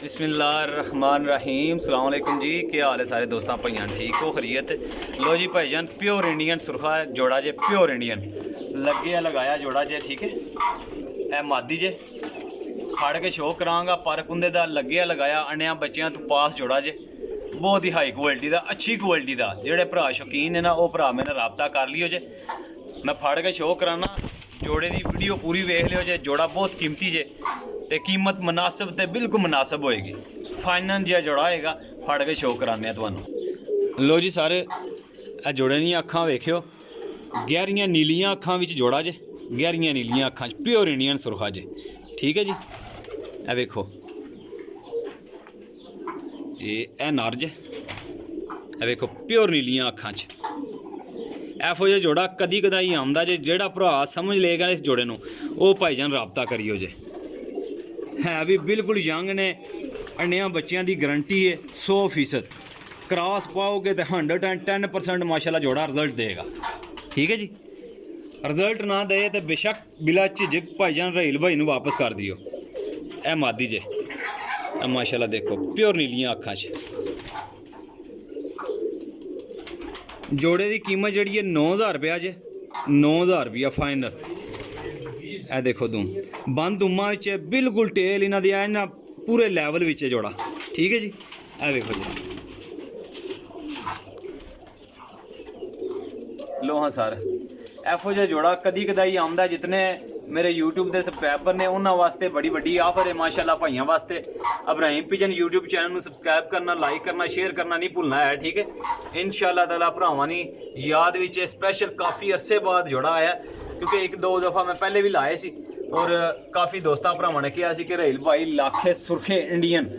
बिस्मिल्लाहिर्रहमानिर्रहीम अस्सलाम वालेकुम जी। क्या हाल है सारे दोस्तों भाइयां, ठीक हो खरीयत? लो जी भाईजान, प्योर इंडियन सुरखा जोड़ा जे, प्योर इंडियन लगे लगाया जोड़ा जे, ठीक है। ए मादी जे फड़ के शो करांगा, पर कुंदे दा लगे लगाया अन्या बच्चों तो पास जोड़ा जे, बहुत ही हाई क्वालिटी का, अच्छी क्वालिटी का। जेड़े भरा शौकीन है ना, वो भरा मेरे रबता कर लियो जे। मैं फड़ के शो कराना, जोड़े की वीडियो पूरी वेख लियो जे। जोड़ा बहुत कीमती जे ते कीमत मुनासिब ते बिल्कुल मुनासिब होएगी। फाइनल जिहा जोड़ा होएगा, फड़ के शो कराने तुहानू। लो जी सारे, ए जोड़े दी अखां वेखियो, गहरियां नीलियां अखां विच जोड़ा जे, गहरियां नीलियां अखां च प्योर इंडियन सुरखा जे, ठीक है जी। ए वेखो ए नर जे, ए वेखो प्योर नीलियां अखां च। एफो जो जोड़ा कदी कदाई आंदा जे, जेड़ा भरा समझ लेगा इस जोड़े नू, वो भाईजान रबता करियो जे। है भी बिल्कुल यंग ने, अन्निया बच्चों की गारंटी है 100%। क्रॉस पाओगे तो 110% माशाल्लाह जोड़ा रिजल्ट देगा, ठीक है जी। रिजल्ट ना दे तो बेशक बिला झिझक भाईजान रहील भाई नू वापस कर दियो। ए मादी जे, माशाल्लाह देखो प्योर नीलियां अखां च। जोड़े की कीमत जी है 9000 रुपया जे, 9000 रुपया फाइनल। ए देखो दूम बंद दुमा बिल्कुल टेल इन्हों की ना पूरे लैवल में जोड़ा, ठीक है जी। ए देखो जी, लो हाँ सर, एफो जो जोड़ा कदी कदाई आंदा। जितने मेरे यूट्यूब के सबसक्राइबर ने उन्होंने वास्ते बड़ी वड्डी ऑफर है माशाल्लाह भाइयों वास्ते। इब्राहिम पिजन यूट्यूब चैनल में सबसक्राइब करना, लाइक करना, शेयर करना नहीं भूलना है, ठीक है। इंशाल्लाह ताला भरावां दी याद विच स्पेशल काफ़ी अरसे बाद जोड़ा आया, क्योंकि एक दो दफ़ा मैं पहले भी लाए सी और काफ़ी दोस्तों भरावां ने कहा कि रहील भाई लाखे सुरखे इंडियन,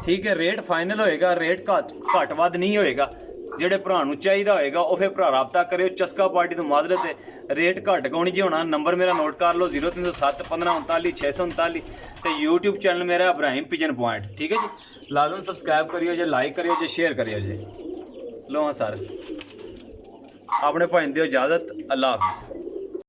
ठीक है। रेट फाइनल होएगा, रेट घट वध नहीं होएगा। ਜਿਹੜੇ ਭਰਾ ਨੂੰ ਚਾਹੀਦਾ ਹੋਏਗਾ ਉਹ ਫਿਰ ਭਰਾ ਰਾਬਤਾ ਕਰਿਓ। ਚਸਕਾ ਪਾਰਟੀ ਤੋਂ ਮਾਜ਼ਰਤ ਹੈ, ਰੇਟ ਘੱਟ ਕੌਣੀ ਜੀ ਹੋਣਾ। ਨੰਬਰ ਮੇਰਾ ਨੋਟ ਕਰ ਲਓ 0307 15 39 639 ਤੇ YouTube ਚੈਨਲ ਮੇਰਾ ਇਬਰਾਹਿਮ ਪਿਜਨ ਪੁਆਇੰਟ, ਠੀਕ ਹੈ ਜੀ। ਲਾਜ਼ਮ ਸਬਸਕ੍ਰਾਈਬ ਕਰਿਓ ਜੇ, ਲਾਈਕ ਕਰਿਓ ਜੇ, ਸ਼ੇਅਰ ਕਰਿਓ ਜੇ। ਲੋ ਹਾਂ ਸਰ, ਆਪਣੇ ਭਾਈ ਦਿਓ ਇਜਾਜ਼ਤ, ਅੱਲਾ ਹਾਫਿਜ਼।